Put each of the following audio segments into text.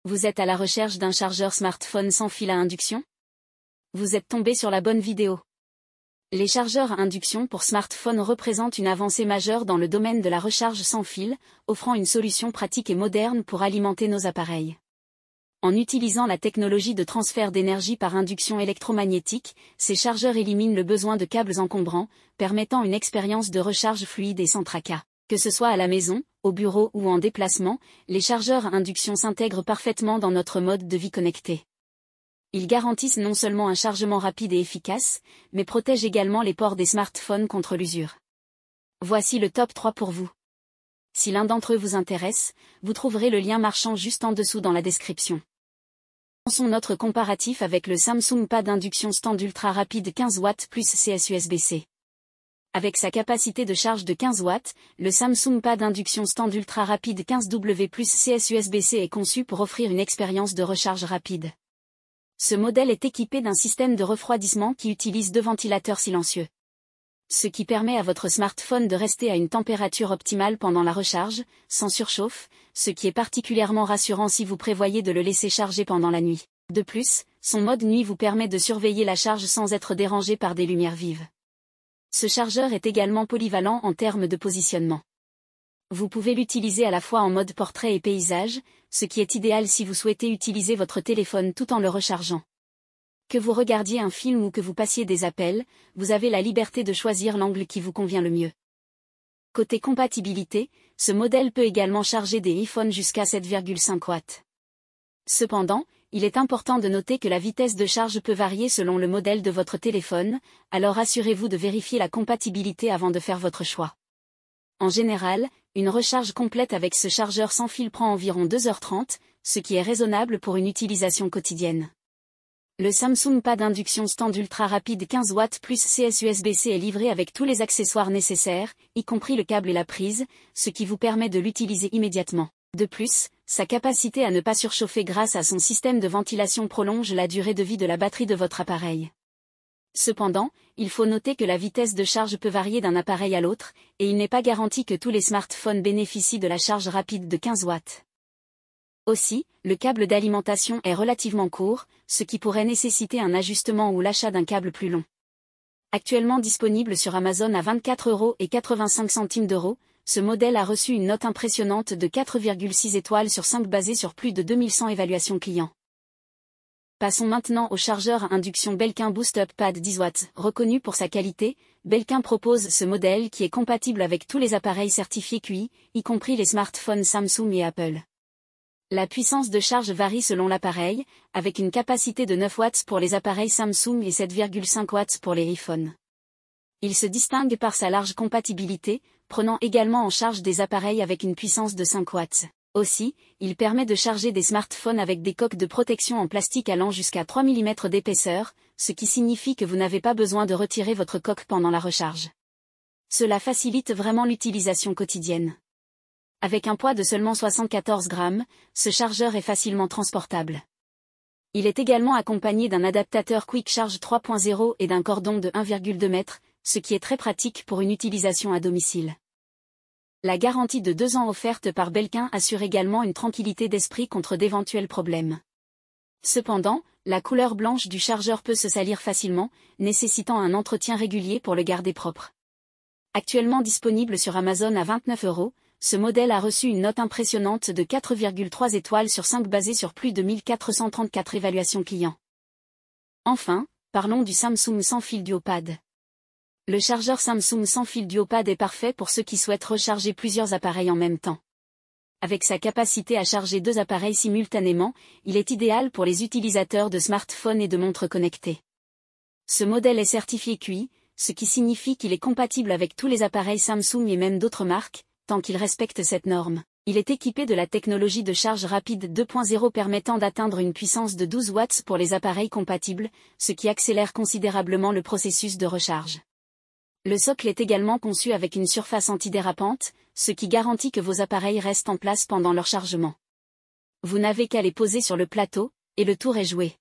Vous êtes à la recherche d'un chargeur smartphone sans fil à induction? Vous êtes tombé sur la bonne vidéo. Les chargeurs à induction pour smartphone représentent une avancée majeure dans le domaine de la recharge sans fil, offrant une solution pratique et moderne pour alimenter nos appareils. En utilisant la technologie de transfert d'énergie par induction électromagnétique, ces chargeurs éliminent le besoin de câbles encombrants, permettant une expérience de recharge fluide et sans tracas. Que ce soit à la maison, au bureau ou en déplacement, les chargeurs à induction s'intègrent parfaitement dans notre mode de vie connecté. Ils garantissent non seulement un chargement rapide et efficace, mais protègent également les ports des smartphones contre l'usure. Voici le top 3 pour vous. Si l'un d'entre eux vous intéresse, vous trouverez le lien marchand juste en dessous dans la description. Commençons notre comparatif avec le Samsung Pad d'induction stand ultra rapide 15 watts plus CS-USB-C. Avec sa capacité de charge de 15 watts, le Samsung Pad d'induction stand ultra rapide 15W plus CS-USB-C est conçu pour offrir une expérience de recharge rapide. Ce modèle est équipé d'un système de refroidissement qui utilise 2 ventilateurs silencieux. Ce qui permet à votre smartphone de rester à une température optimale pendant la recharge, sans surchauffe, ce qui est particulièrement rassurant si vous prévoyez de le laisser charger pendant la nuit. De plus, son mode nuit vous permet de surveiller la charge sans être dérangé par des lumières vives. Ce chargeur est également polyvalent en termes de positionnement. Vous pouvez l'utiliser à la fois en mode portrait et paysage, ce qui est idéal si vous souhaitez utiliser votre téléphone tout en le rechargeant. Que vous regardiez un film ou que vous passiez des appels, vous avez la liberté de choisir l'angle qui vous convient le mieux. Côté compatibilité, ce modèle peut également charger des iPhones jusqu'à 7,5 watts. Cependant, il est important de noter que la vitesse de charge peut varier selon le modèle de votre téléphone, alors assurez-vous de vérifier la compatibilité avant de faire votre choix. En général, une recharge complète avec ce chargeur sans fil prend environ 2h30, ce qui est raisonnable pour une utilisation quotidienne. Le Samsung Pad d'induction stand ultra rapide 15 watts plus CS-USB-C est livré avec tous les accessoires nécessaires, y compris le câble et la prise, ce qui vous permet de l'utiliser immédiatement. De plus, sa capacité à ne pas surchauffer grâce à son système de ventilation prolonge la durée de vie de la batterie de votre appareil. Cependant, il faut noter que la vitesse de charge peut varier d'un appareil à l'autre, et il n'est pas garanti que tous les smartphones bénéficient de la charge rapide de 15 watts. Aussi, le câble d'alimentation est relativement court, ce qui pourrait nécessiter un ajustement ou l'achat d'un câble plus long. Actuellement disponible sur Amazon à 24,85 €, ce modèle a reçu une note impressionnante de 4,6 étoiles sur 5 basée sur plus de 2100 évaluations clients. Passons maintenant au chargeur à induction Belkin Boost Up Pad 10 watts. Reconnu pour sa qualité, Belkin propose ce modèle qui est compatible avec tous les appareils certifiés QI, y compris les smartphones Samsung et Apple. La puissance de charge varie selon l'appareil, avec une capacité de 9 watts pour les appareils Samsung et 7,5 watts pour les iPhones. Il se distingue par sa large compatibilité, prenant également en charge des appareils avec une puissance de 5 watts. Aussi, il permet de charger des smartphones avec des coques de protection en plastique allant jusqu'à 3 mm d'épaisseur, ce qui signifie que vous n'avez pas besoin de retirer votre coque pendant la recharge. Cela facilite vraiment l'utilisation quotidienne. Avec un poids de seulement 74 grammes, ce chargeur est facilement transportable. Il est également accompagné d'un adaptateur Quick Charge 3.0 et d'un cordon de 1,2 m, ce qui est très pratique pour une utilisation à domicile. La garantie de 2 ans offerte par Belkin assure également une tranquillité d'esprit contre d'éventuels problèmes. Cependant, la couleur blanche du chargeur peut se salir facilement, nécessitant un entretien régulier pour le garder propre. Actuellement disponible sur Amazon à 29 €, ce modèle a reçu une note impressionnante de 4,3 étoiles sur 5 basée sur plus de 1434 évaluations clients. Enfin, parlons du Samsung sans fil Duopad. Le chargeur Samsung sans fil Duopad est parfait pour ceux qui souhaitent recharger plusieurs appareils en même temps. Avec sa capacité à charger 2 appareils simultanément, il est idéal pour les utilisateurs de smartphones et de montres connectées. Ce modèle est certifié QI, ce qui signifie qu'il est compatible avec tous les appareils Samsung et même d'autres marques, tant qu'il respecte cette norme. Il est équipé de la technologie de charge rapide 2.0 permettant d'atteindre une puissance de 12 watts pour les appareils compatibles, ce qui accélère considérablement le processus de recharge. Le socle est également conçu avec une surface antidérapante, ce qui garantit que vos appareils restent en place pendant leur chargement. Vous n'avez qu'à les poser sur le plateau, et le tour est joué.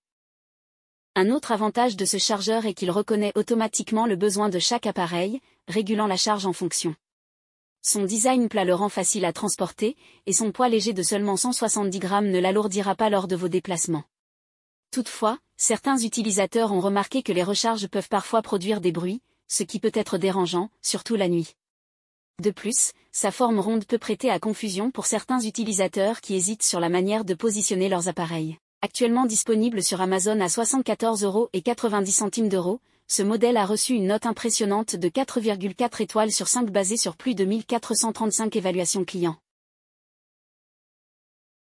Un autre avantage de ce chargeur est qu'il reconnaît automatiquement le besoin de chaque appareil, régulant la charge en fonction. Son design plat le rend facile à transporter, et son poids léger de seulement 170 grammes ne l'alourdira pas lors de vos déplacements. Toutefois, certains utilisateurs ont remarqué que les recharges peuvent parfois produire des bruits, ce qui peut être dérangeant, surtout la nuit. De plus, sa forme ronde peut prêter à confusion pour certains utilisateurs qui hésitent sur la manière de positionner leurs appareils. Actuellement disponible sur Amazon à 74,90 €, ce modèle a reçu une note impressionnante de 4,4 étoiles sur 5 basée sur plus de 1435 évaluations clients.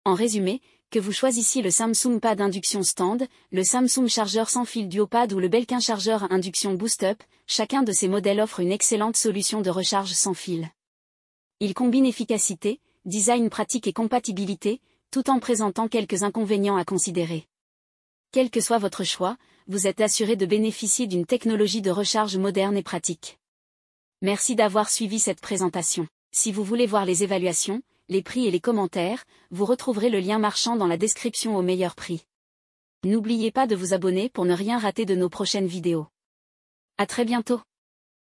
En résumé, que vous choisissiez le Samsung Pad Induction Stand, le Samsung Chargeur sans fil Duopad ou le Belkin Chargeur à induction Boost Up, chacun de ces modèles offre une excellente solution de recharge sans fil. Il combine efficacité, design pratique et compatibilité, tout en présentant quelques inconvénients à considérer. Quel que soit votre choix, vous êtes assuré de bénéficier d'une technologie de recharge moderne et pratique. Merci d'avoir suivi cette présentation. Si vous voulez voir les évaluations, les prix et les commentaires, vous retrouverez le lien marchand dans la description au meilleur prix. N'oubliez pas de vous abonner pour ne rien rater de nos prochaines vidéos. À très bientôt.